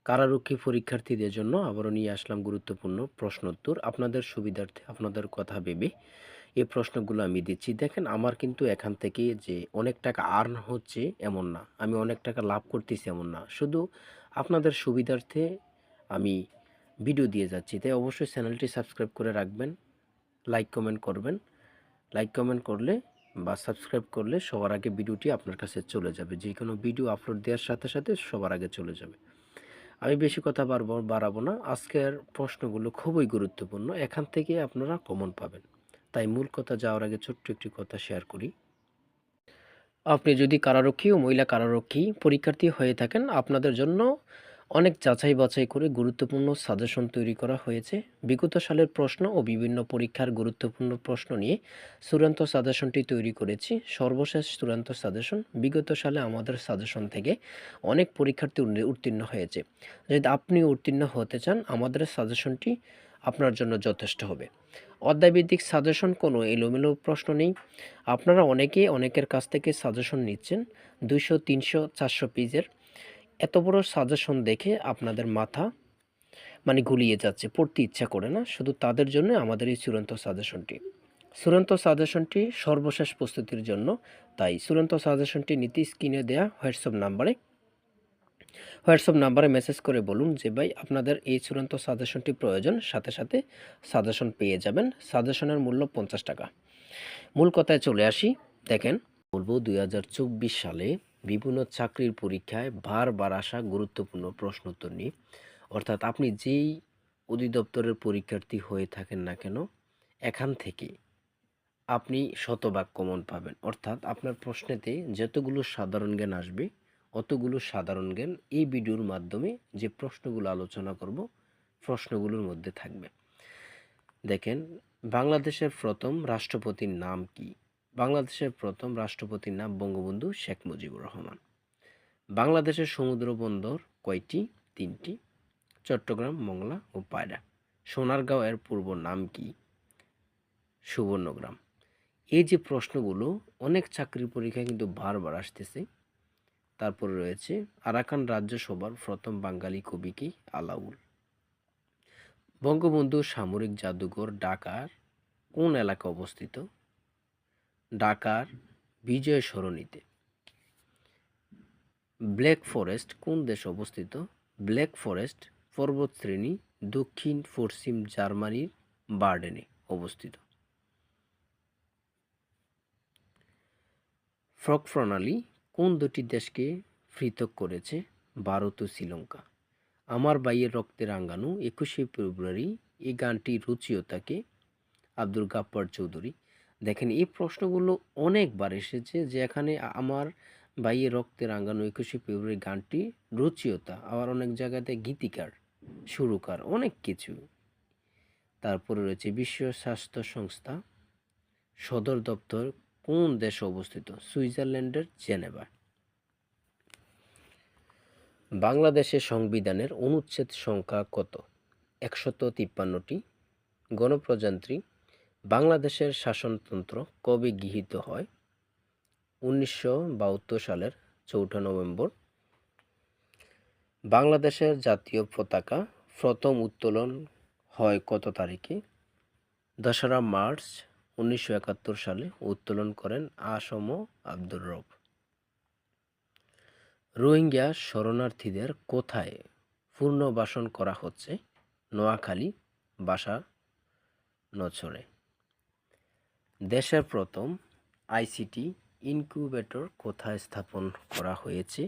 কারারক্ষী পরীক্ষার্থীদের জন্য আবারও নিয়ে আসলাম গুরুত্বপূর্ণ প্রশ্নোত্তর। আপনাদের সুবিধার্থে, আপনাদের কথা ভেবে এই প্রশ্নগুলো আমি দিচ্ছি। দেখেন, আমার কিন্তু এখান থেকে যে অনেক টাকা আর্ন হচ্ছে এমন না, আমি অনেক টাকা লাভ করতেছি এমন না। শুধু আপনাদের সুবিধার্থে আমি ভিডিও দিয়ে যাচ্ছি। তাই অবশ্যই চ্যানেলটি সাবস্ক্রাইব করে রাখবেন, লাইক কমেন্ট করবেন। লাইক কমেন্ট করলে বা সাবস্ক্রাইব করলে সবার আগে ভিডিওটি আপনার কাছে চলে যাবে। যে কোনো ভিডিও আপলোড দেওয়ার সাথে সাথে সবার আগে চলে যাবে। আমি বেশি কথা বাড়াবো না। আজকের প্রশ্নগুলো খুবই গুরুত্বপূর্ণ, এখান থেকে আপনারা কমন পাবেন। তাই মূল কথা যাওয়ার আগে ছোট্ট একটি কথা শেয়ার করি। আপনি যদি কারারক্ষী ও মহিলা কারারক্ষী পরীক্ষার্থী হয়ে থাকেন, আপনাদের জন্য অনেক যাচাই বাছাই করে গুরুত্বপূর্ণ সাজেশন তৈরি করা হয়েছে। বিগত সালের প্রশ্ন ও বিভিন্ন পরীক্ষার গুরুত্বপূর্ণ প্রশ্ন নিয়ে চূড়ান্ত সাজেশনটি তৈরি করেছি। সর্বশেষ চূড়ান্ত সাজেশন। বিগত সালে আমাদের সাজেশন থেকে অনেক পরীক্ষার্থী উত্তীর্ণ হয়েছে। যদি আপনি উত্তীর্ণ হতে চান, আমাদের সাজেশনটি আপনার জন্য যথেষ্ট হবে। অধ্যায়ভিত্তিক সাজেশন, কোনো এলোমেলো প্রশ্ন নেই। আপনারা অনেকের কাছ থেকে সাজেশন নিচ্ছেন 200, 300, 400 পেজের। এত বড় সাজেশন দেখে আপনাদের মাথা গুলিয়ে যাচ্ছে, পড়তে ইচ্ছা করে না। শুধু তাদের জন্য আমাদের এই চূড়ান্ত সাজেশনটি। চূড়ান্ত সাজেশনটি সর্বশেষ প্রস্তুতির জন্য। তাই চূড়ান্ত সাজেশনটি নিতে স্ক্রিনে দেওয়া হোয়াটসঅ্যাপ নাম্বারে মেসেজ করে বলুন যে ভাই, আপনাদের এই চূড়ান্ত সাজেশনটি প্রয়োজন। সাথে সাথে সাজেশন পেয়ে যাবেন। সাজেশনের মূল্য 50 টাকা। মূল কথায় চলে আসি। দেখেন, বলবো 2024 সালে বিভিন্ন চাকরির পরীক্ষায় বারবার আসা গুরুত্বপূর্ণ প্রশ্ন উত্তর নিয়ে। অর্থাৎ আপনি যেই অধিদপ্তরের পরীক্ষার্থী হয়ে থাকেন না কেন, এখান থেকে আপনি শতভাগ কমন পাবেন। অর্থাৎ আপনার প্রশ্নেতে যতগুলো সাধারণ জ্ঞান আসবে, অতগুলো সাধারণ জ্ঞান এই ভিডিওর মাধ্যমে যে প্রশ্নগুলো আলোচনা করব, প্রশ্নগুলোর মধ্যে থাকবে। দেখেন, বাংলাদেশের প্রথম রাষ্ট্রপতির নাম কি? বাংলাদেশের প্রথম রাষ্ট্রপতির নাম বঙ্গবন্ধু শেখ মুজিবুর রহমান। বাংলাদেশের সমুদ্র বন্দর কয়টি? 3টি। চট্টগ্রাম, মংলা ও পায়রা। সোনারগাঁও এর পূর্ব নাম কি? সুবর্ণগ্রাম। এই যে প্রশ্নগুলো অনেক চাকরির পরীক্ষায় কিন্তু বারবার আসতেছে। তারপরে রয়েছে আরাকান রাজ্যসভার প্রথম বাঙালি কবি কি? আলাউল। বঙ্গবন্ধু সামরিক জাদুঘর ঢাকার কোন এলাকা অবস্থিত? ঢাকার বিজয় সরণিতে। ব্ল্যাক ফরেস্ট কোন দেশে অবস্থিত? ব্ল্যাক ফরেস্ট পর্বতশ্রেণী দক্ষিণ পশ্চিম জার্মানির বার্ডেনে অবস্থিত। ফ্রগ প্রণালী কোন দুটি দেশকে পৃথক করেছে? ভারত ও শ্রীলঙ্কা। আমার ভাইয়ের রক্তে রাঙানো 21শে ফেব্রুয়ারি, এই গানটি রচয়িতাকে? আব্দুল গাফ্ফার চৌধুরী। দেখেন, এই প্রশ্নগুলো অনেকবার এসেছে যে এখানে আমার ভাইয়ের রক্তে রাঙানো 21শে ফেব্রুয়ারি গানটি রচয়িতা, আবার অনেক জায়গাতে গীতিকার, সুরকার, অনেক কিছু। তারপরে রয়েছে বিশ্ব স্বাস্থ্য সংস্থা সদর দপ্তর কোন দেশে অবস্থিত? সুইজারল্যান্ডের জেনেভা। বাংলাদেশের সংবিধানের অনুচ্ছেদ সংখ্যা কত? 153টি। গণপ্রজাতন্ত্রী বাংলাদেশের শাসনতন্ত্র কবে গৃহীত হয়? 1972 সালের 4 নভেম্বর। বাংলাদেশের জাতীয় পতাকা প্রথম উত্তোলন হয় কত তারিখে? 2রা মার্চ 1971 সালে উত্তোলন করেন আসম আব্দুর রব। রোহিঙ্গা শরণার্থীদের কোথায় পুনর্বাসন করা হচ্ছে? নোয়াখালী, বাসা নছরে। দেশের প্রথম আইসিটি ইনকিউবেটর কোথায় স্থাপন করা হয়েছে?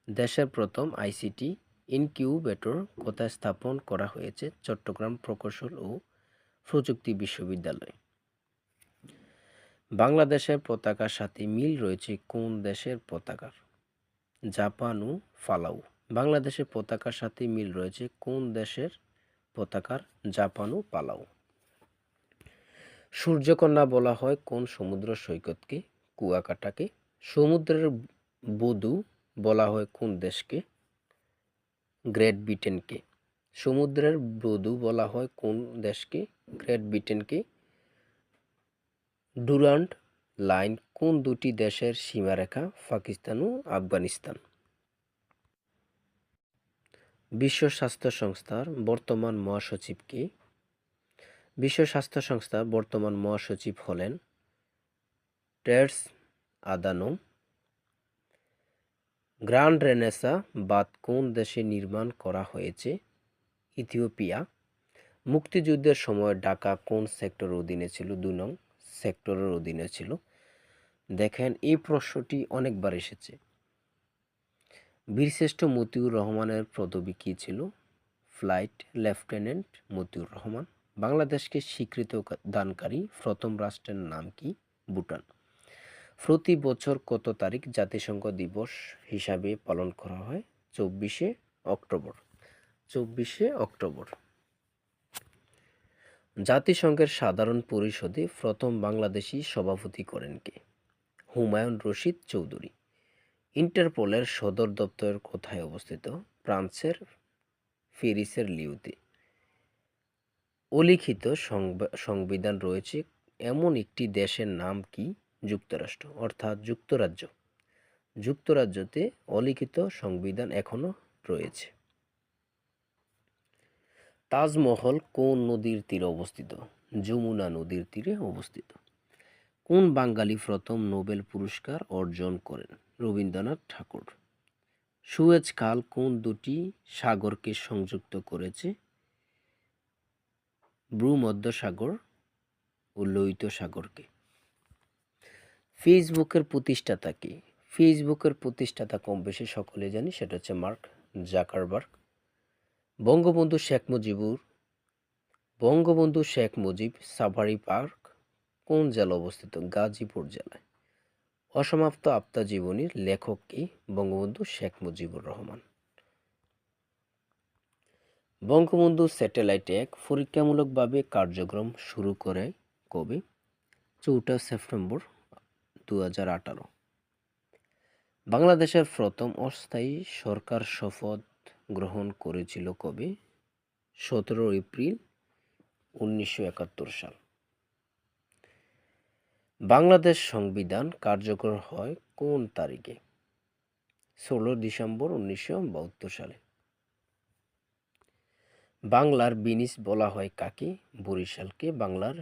দেশের প্রথম আইসিটি ইনকিউবেটর কোথায় স্থাপন করা হয়েছে? চট্টগ্রাম প্রকৌশল ও প্রযুক্তি বিশ্ববিদ্যালয়। বাংলাদেশের পতাকার সাথে মিল রয়েছে কোন দেশের পতাকার? জাপান ও পালাউ। বাংলাদেশের পতাকার সাথে মিল রয়েছে কোন দেশের পতাকার? জাপান ও পালাউ। সূর্যকন্যা বলা হয় কোন সমুদ্র সৈকতকে? কুয়াকাটাকে। সমুদ্রের বধূ বলা হয় কোন দেশকে? গ্রেট ব্রিটেনকে। সমুদ্রের বধূ বলা হয় কোন দেশকে? গ্রেট ব্রিটেনকে। ডুরান্ড লাইন কোন দুটি দেশের সীমারেখা? পাকিস্তান ও আফগানিস্তান। বিশ্ব স্বাস্থ্য সংস্থার বর্তমান মহাসচিব কে? বিশ্ব স্বাস্থ্য সংস্থার বর্তমান মহাসচিব হলেন টেড্রস আদানোম। গ্র্যান্ড রেনেসা বাঁধ কোন দেশে নির্মাণ করা হয়েছে? ইথিওপিয়া। মুক্তিযুদ্ধের সময় ঢাকা কোন সেক্টরের অধীনে ছিল? ২ নং সেক্টরের অধীনে ছিল। দেখেন এই প্রশ্নটি অনেকবার এসেছে। বীরশ্রেষ্ঠ মতিউর রহমানের পদবি কী ছিল? Flight lieutenant Motiur Rahman. বাংলাদেশকে স্বীকৃতি দানকারী প্রথম রাষ্ট্রের নাম কি? ভুটান। প্রতি বছর কত তারিখ জাতিসংঘ দিবস হিসাবে পালন করা হয়? ২৪শে অক্টোবর। ২৪শে অক্টোবর। জাতিসংঘের সাধারণ পরিষদে প্রথম বাংলাদেশি সভাপতি করেন কে? হুমায়ুন রশিদ চৌধুরী। ইন্টারপোলের সদর দপ্তর কোথায় অবস্থিত? ফ্রান্সের প্যারিসের লিওতে। অলিখিত সংবিধান রয়েছে এমন একটি দেশের নাম কি? যুক্তরাষ্ট্র অর্থাৎ যুক্তরাজ্য। যুক্তরাজ্যতে অলিখিত সংবিধান এখনো রয়েছে। তাজমহল কোন নদীর তীরে অবস্থিত? যমুনা নদীর তীরে অবস্থিত। কোন বাঙালি প্রথম নোবেল পুরস্কার অর্জন করেন? রবীন্দ্রনাথ ঠাকুর। সুয়েজ খাল কোন দুটি সাগরকে সংযুক্ত করেছে? ভূমধ্যসাগর ও লোহিত সাগরকে। ফেসবুকের প্রতিষ্ঠাতা কে? ফেসবুকের প্রতিষ্ঠাতা কম বেশি সকলে জানি, সেটা হচ্ছে mark Zuckerberg. Bangabandhu Sheikh Mujib safari park কোন জেলা অবস্থিত? গাজীপুর জেলায়। অসমাপ্ত আত্মজীবনীর লেখক কে? বঙ্গবন্ধু শেখ মুজিবুর রহমান। বঙ্গবন্ধু স্যাটেলাইট ১ পরীক্ষামূলকভাবে কার্যক্রম শুরু করে কবে? ৪ সেপ্টেম্বর ২০১৮। বাংলাদেশের প্রথম অস্থায়ী সরকার শপথ গ্রহণ করেছিল কবে? ১৭ এপ্রিল ১৯৭১ সাল। বাংলাদেশ সংবিধান কার্যকর হয় কোন তারিখে? ১৬ ডিসেম্বর ১৯৭২ সালে। বাংলার ভেনিস বলা হয় কাকে? বরিশালকে বাংলার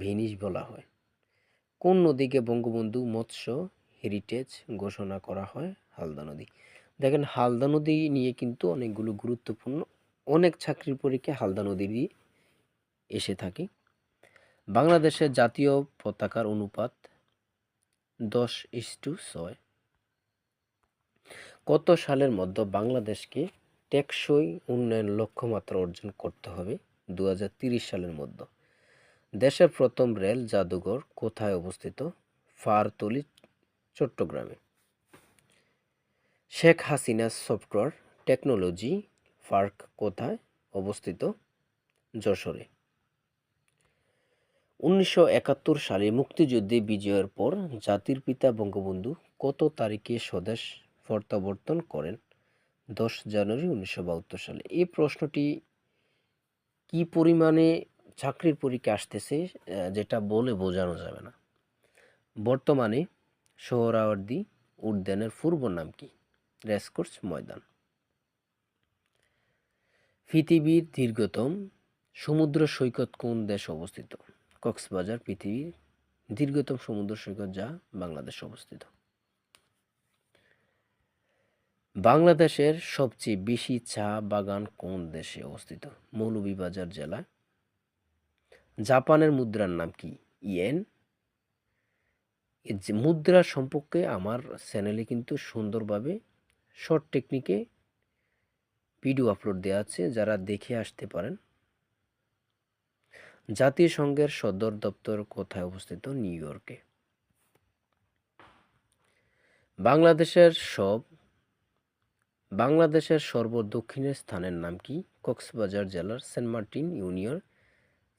ভেনিস বলা হয়। কোন নদীকে বঙ্গবন্ধু মৎস্য হেরিটেজ ঘোষণা করা হয়? হালদা নদী। দেখেন হালদা নদী নিয়ে কিন্তু অনেকগুলো গুরুত্বপূর্ণ অনেক চাকরির পরীক্ষা হালদা নদী দিয়ে এসে থাকে। বাংলাদেশের জাতীয় পতাকার অনুপাত 10:6। কত সালের মধ্যে বাংলাদেশকে টেকসই উন্নয়ন লক্ষ্যমাত্রা অর্জন করতে হবে? ২০৩০ সালের মধ্যে। দেশের প্রথম রেল জাদুঘর কোথায় অবস্থিত? পাহাড়তলী, চট্টগ্রামে। Sheikh Hasina software technology park কোথায় অবস্থিত? যশোরে। ১৯৭১ সালে মুক্তিযুদ্ধে বিজয়ের পর জাতির পিতা বঙ্গবন্ধু কত তারিখে স্বদেশ প্রত্যাবর্তন করেন? ১০ জানুয়ারি ১৯৭২ সালে। এই প্রশ্নটি কি পরিমাণে চাকরির পরীক্ষা আসতেছে যেটা বলে বোঝানো যাবে না। বর্তমানে সোহরাওয়ার্দী উদ্যানের পূর্ব নাম কি? রেসকোর্স ময়দান। পৃথিবীর দীর্ঘতম সমুদ্র সৈকত কোন দেশে অবস্থিত? কক্সবাজার পৃথিবীর দীর্ঘতম সমুদ্র সৈকত যা বাংলাদেশে অবস্থিত। বাংলাদেশের সবচেয়ে বেশি চা বাগান কোন দেশে অবস্থিত? মৌলভীবাজার জেলায়। জাপানের মুদ্রার নাম কি? ইয়েন। যে মুদ্রা সম্পর্কে আমার চ্যানেলে কিন্তু সুন্দরভাবে শর্ট টেকনিকে ভিডিও আপলোড দেওয়া আছে, যারা দেখে আসতে পারেন। জাতিসংঘের সদর দপ্তর কোথায় অবস্থিত? নিউ ইয়র্কে। বাংলাদেশের সর্বদক্ষিণের স্থানের নাম কি? কক্সবাজার জেলার সেন্ট মার্টিন ইউনিয়ন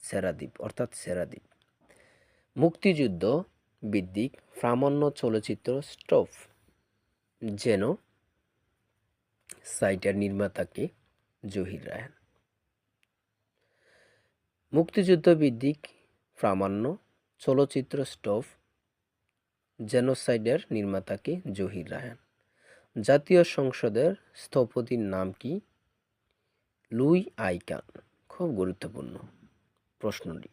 সেরাদ্বীপ অর্থাৎ সেরাদ্বীপ। মুক্তিযুদ্ধ ভিত্তিক প্রামাণ্য চলচ্চিত্র স্টপ যেন সাইটের নির্মাতাকে জহির রায়হান। মুক্তিযুদ্ধ ভিত্তিক প্রামাণ্য চলচ্চিত্র স্টপ জেনোসাইডের নির্মাতাকে জহির রায়হান। জাতীয় সংসদের স্থপতির নাম কি? Louis I Kahn. খুব গুরুত্বপূর্ণ প্রশ্নটি।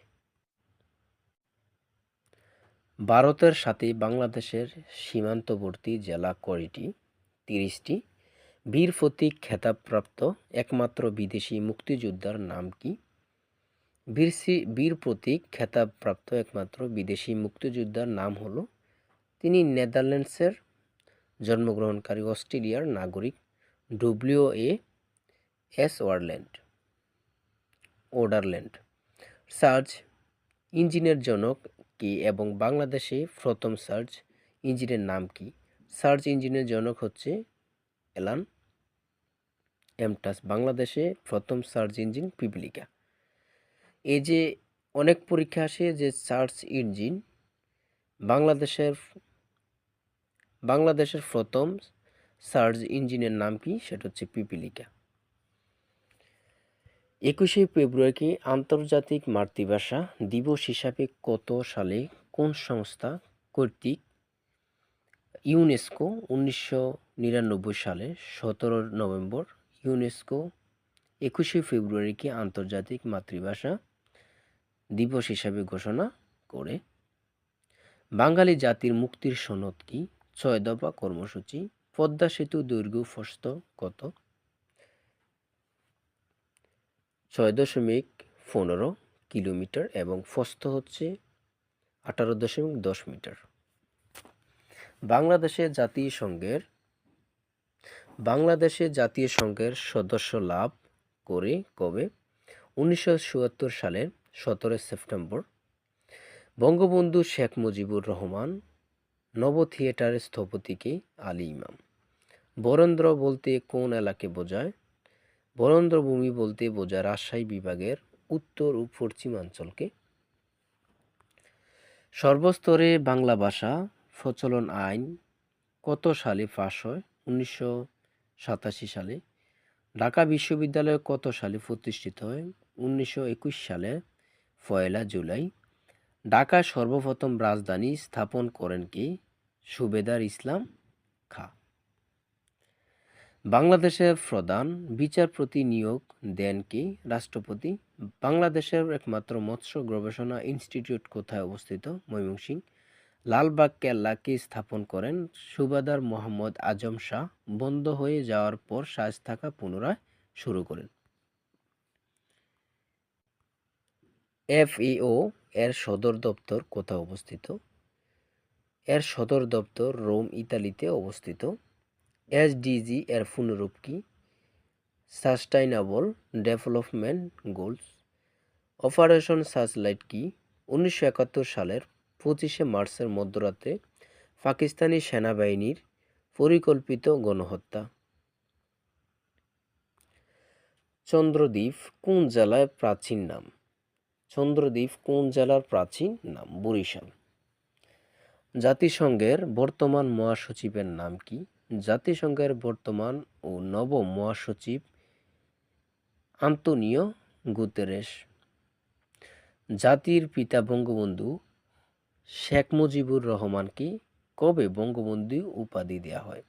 ভারতের সাথে বাংলাদেশের সীমান্তবর্তী জেলা কয়টি? 30টি। বীর প্রতীক খেতাবপ্রাপ্ত একমাত্র বিদেশি মুক্তিযোদ্ধার নাম কি? বীর প্রতীক খেতাবপ্রাপ্ত একমাত্র বিদেশি মুক্তিযোদ্ধার নাম হলো, তিনি নেদারল্যান্ডসের জন্মগ্রহণকারী অস্ট্রেলিয়ার নাগরিক WA.S. ওডারল্যান্ড। সার্চ ইঞ্জিনের জনক কে এবং বাংলাদেশে প্রথম সার্চ ইঞ্জিনের নাম কি? সার্চ ইঞ্জিনের জনক হচ্ছে অ্যালান এমটাস। বাংলাদেশে প্রথম সার্চ ইঞ্জিন পিপিলিকা। এই যে অনেক পরীক্ষা আসে যে সার্চ ইঞ্জিন বাংলাদেশের প্রথম সার্চ ইঞ্জিনের নাম কি? সেটা হচ্ছে পিপিলিকা। 21শে ফেব্রুয়ারিকে আন্তর্জাতিক মাতৃভাষা দিবস হিসাবে কত সালে কোন সংস্থা কর্তৃক ইউনেস্কো 1999 সালে 17 নভেম্বর ইউনেস্কো 21শে ফেব্রুয়ারিকে আন্তর্জাতিক মাতৃভাষা দিবস হিসাবে ঘোষণা করে? বাঙালি জাতির মুক্তির সনদ কি? 6 দফা কর্মসূচি। পদ্মা সেতু দৈর্ঘ্য প্রস্থ কত? 6.15 কিলোমিটার এবং প্রস্থ হচ্ছে 18.10 মিটার। বাংলাদেশে জাতীয় সংঘের সদস্য লাভ করে কবে? 19৭৪ সালের 17 সেপ্টেম্বর। বঙ্গবন্ধু শেখ মুজিবুর রহমান নব থিয়েটারের স্থপতি কে? আলী ইমাম। বরেন্দ্র বলতে কোন এলাকে বোঝায়? বরেন্দ্রভূমি বলতে বোঝায় রাজশাহী বিভাগের উত্তর ও পশ্চিমাঞ্চলকে। সর্বস্তরে বাংলা ভাষা প্রচলন আইন কত সালে পাস হয়? 1987 সালে। ঢাকা বিশ্ববিদ্যালয় কত সালে প্রতিষ্ঠিত হয়? 1921 সালে 1 জুলাই। ঢাকায় সর্বপ্রথম রাজধানী স্থাপন করেন কে? সুবেদার ইসলাম খাঁ। বাংলাদেশের প্রধান বিচারপতি নিয়োগ দেন কে? রাষ্ট্রপতি। বাংলাদেশের একমাত্র মৎস্য গবেষণা ইনস্টিটিউট কোথায় অবস্থিত? ময়মনসিংহ। লালবাগ কেল্লা কে স্থাপন করেন? সুবেদার মোহাম্মদ আজম শাহ। বন্ধ হয়ে যাওয়ার পর শায়েস্তা পুনরায় শুরু করেন। FAO এর সদর দপ্তর কোথায় অবস্থিত? এর সদর দপ্তর রোম, ইতালিতে অবস্থিত। SDG এর পূর্ণরূপ কি? Sustainable development goals. Operation searchlight কি? 1971 সালের 25শে মার্চের মধ্যরাতে পাকিস্তানি সেনাবাহিনীর পরিকল্পিত গণহত্যা। চন্দ্রদ্বীপ কোন জেলার প্রাচীন নাম? চন্দ্রদ্বীপ কোন জেলার প্রাচীন নাম? বরিশাল। জাতিসংঘের বর্তমান মহাসচিবের নাম কি? জাতিসংঘের বর্তমান ও নবম মহাসচিব আন্তোনিও গুতেরেস। জাতির পিতা বঙ্গবন্ধু শেখ মুজিবুর রহমানকে কবে বঙ্গবন্ধু উপাধি দেওয়া হয়?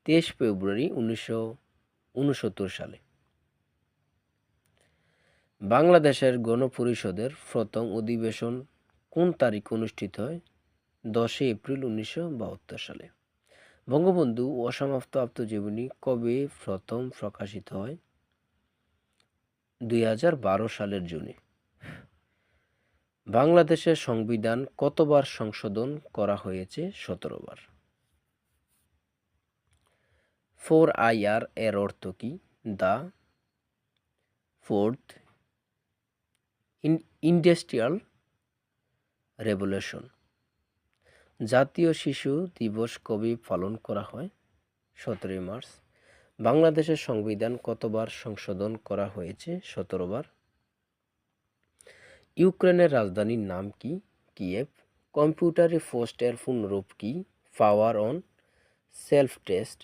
23 ফেব্রুয়ারি 1969 সালে। বাংলাদেশের গণপরিষদের প্রথম অধিবেশন কোন তারিখে অনুষ্ঠিত হয়? 10 এপ্রিল 1972 সালে। বঙ্গবন্ধু অসমাপ্ত আত্মজীবনী কবে প্রথম প্রকাশিত হয়? 2012 সালের জুনে। বাংলাদেশের সংবিধান কতবার সংশোধন করা হয়েছে? 17 বার। 4IR এর অর্থ কি? The fourth industrial revolution. জাতীয় শিশু দিবস কবে পালন করা হয়? 17 মার্চ। বাংলাদেশের সংবিধান কতবার সংশোধন করা হয়েছে? 17 বার। ইউক্রেনের রাজধানীর নাম কি? কিয়েভ। কম্পিউটারে পোস্ট এর পূর্ণরূপ কি? Power on self test.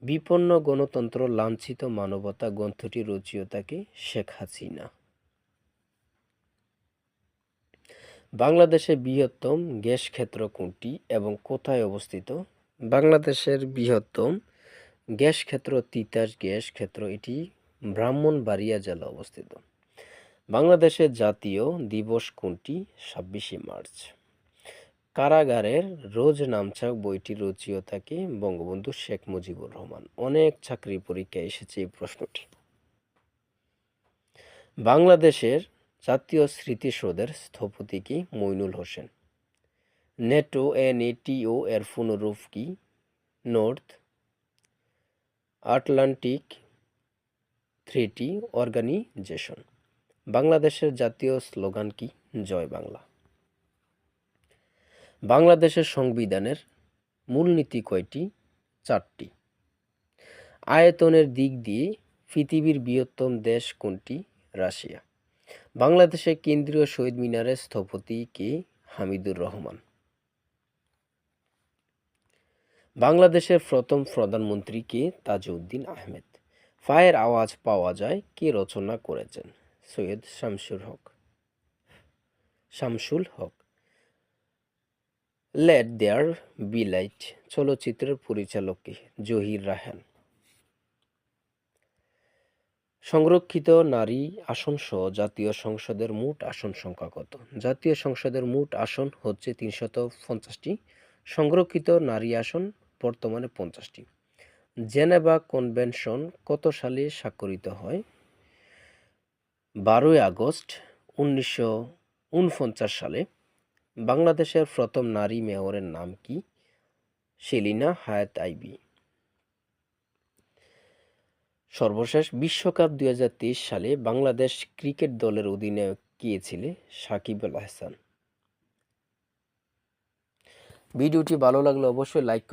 বিপন্ন গণতন্ত্র লাঞ্ছিত মানবতা গ্রন্থটি রচয়িতাকে? শেখ হাসিনা। বাংলাদেশের বৃহত্তম গ্যাস ক্ষেত্র কোনটি এবং কোথায় অবস্থিত? বাংলাদেশের বৃহত্তম গ্যাস ক্ষেত্র তিতাস গ্যাস ক্ষেত্র, এটি ব্রাহ্মণবাড়িয়া জেলা অবস্থিত। বাংলাদেশের জাতীয় দিবস কোনটি? 26শে মার্চ। কারাগারের রোজ নামছাক বইটির রচয়িতা কে? বঙ্গবন্ধু শেখ মুজিবুর রহমান। অনেক চাকরির পরীক্ষায় এসেছে এই প্রশ্নটি। বাংলাদেশের জাতীয় স্মৃতিসৌধের স্থপতি কি? মইনুল হোসেন। নেটো NATO এর পুনরূপ কি? North Atlantic treaty organization. বাংলাদেশের জাতীয় স্লোগান কি? জয় বাংলা। বাংলাদেশের সংবিধানের মূলনীতি কয়টি? 4টি। আয়তনের দিক দিয়ে পৃথিবীর বৃহত্তম দেশ কোনটি? রাশিয়া। বাংলাদেশের কেন্দ্রীয় শহীদ মিনারের স্থপতি কে? হামিদুর রহমান। বাংলাদেশের প্রথম প্রধানমন্ত্রী কে? তাজউদ্দিন আহমেদ। পায়ের আওয়াজ পাওয়া যায় কে রচনা করেছেন? সৈয়দ শামসুল হক। লেট দেয়ার বি লাইট চলচ্চিত্রের পরিচালক কে? জহির রায়হান। সংরক্ষিত নারী আসন সহ জাতীয় সংসদের মোট আসন সংখ্যা কত? জাতীয় সংসদের মোট আসন হচ্ছে 350টি। সংরক্ষিত নারী আসন বর্তমানে 50টি। জেনেভা কনভেনশন কত সালে স্বাক্ষরিত হয়? 12ই আগস্ট 1949 সালে। বাংলাদেশের প্রথম নারী মেয়রের নাম কি? সেলিনা হায়াৎ আইভী। সর্বশেষ বিশ্বকাপ 2023 সালে বাংলাদেশ ক্রিকেট দলের অধিনায়ক কে ছিলেন? সাকিব আল হাসান। ভিডিওটি ভালো লাগলে অবশ্যই লাইক